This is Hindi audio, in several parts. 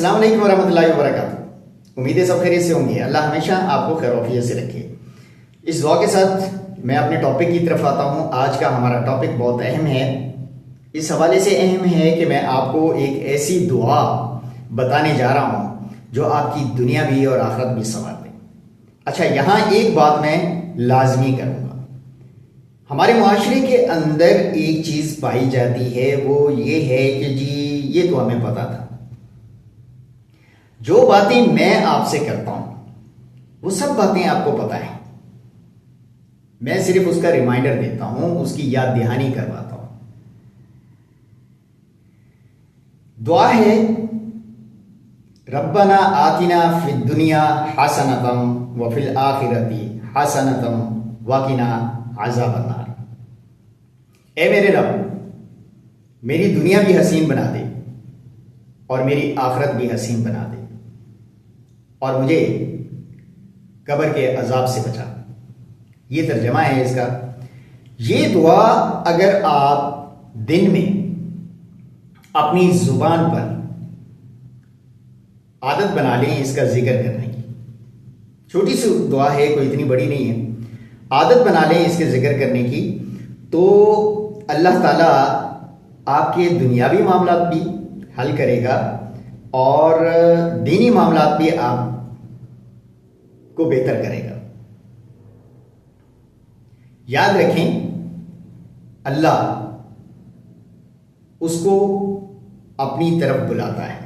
अस्सलाम वालेकुम वरहमतुल्लाहि वबरकातुहू। उम्मीद है सब खैरियत से होंगे। अल्लाह हमेशा आपको खैर औफियत से रखे। इस दुआ के साथ मैं अपने टॉपिक की तरफ आता हूँ। आज का हमारा टॉपिक बहुत अहम है। इस हवाले से अहम है कि मैं आपको एक ऐसी दुआ बताने जा रहा हूँ जो आपकी दुनिया भी और आखिरत भी संवार दे। अच्छा, यहाँ एक बात मैं लाजमी करूँगा। हमारे मुआशरे के अंदर एक चीज़ पाई जाती है, वो ये है कि जी ये तो हमें पता था, जो बातें मैं आपसे करता हूं वो सब बातें आपको पता है, मैं सिर्फ उसका रिमाइंडर देता हूं, उसकी याद दहानी करवाता हूं। दुआ है रब्बना आतिना फिद दुनिया हसनतम व फिल आखिरती हसनतम वकिना अज़ाबन्नार। ए मेरे रब, मेरी दुनिया भी हसीन बना दे और मेरी आखिरत भी हसीन बना दे और मुझे कब्र के अजाब से बचा। ये तर्जमा है इसका। ये दुआ अगर आप दिन में अपनी जुबान पर आदत बना लें इसका जिक्र करने की, छोटी सी दुआ है, कोई इतनी बड़ी नहीं है, आदत बना लें इसके जिक्र करने की, तो अल्लाह ताला आपके दुनियावी मामलात भी हल करेगा और दीनी मामलात भी आप को बेहतर करेगा। याद रखें, अल्लाह उसको अपनी तरफ बुलाता है,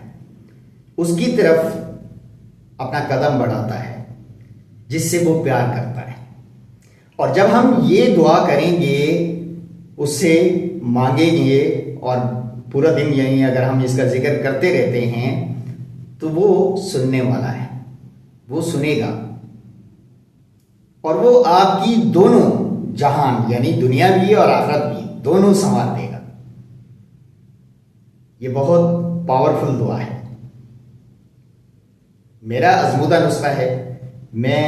उसकी तरफ अपना कदम बढ़ाता है जिससे वो प्यार करता है। और जब हम ये दुआ करेंगे, उससे मांगेंगे और पूरा दिन यानी अगर हम इसका जिक्र करते रहते हैं तो वो सुनने वाला है, वो सुनेगा और वो आपकी दोनों जहान यानी दुनिया भी और आखिरत भी दोनों संवार देगा। ये बहुत पावरफुल दुआ है। मेरा अज़मुदा नुस्खा है, मैं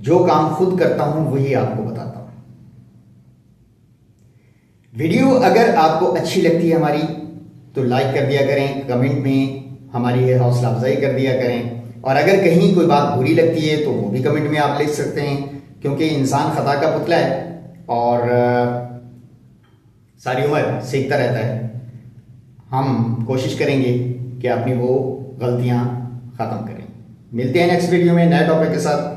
जो काम खुद करता हूं वही आपको बताता हूं। वीडियो अगर आपको अच्छी लगती है हमारी तो लाइक कर दिया करें, कमेंट में हमारी हौसला अफजाई कर दिया करें, और अगर कहीं कोई बात बुरी लगती है तो वो भी कमेंट में आप लिख सकते हैं, क्योंकि इंसान खता का पुतला है और सारी उम्र सीखता रहता है। हम कोशिश करेंगे कि अपनी वो गलतियां ख़त्म करें। मिलते हैं नेक्स्ट वीडियो में नए टॉपिक के साथ।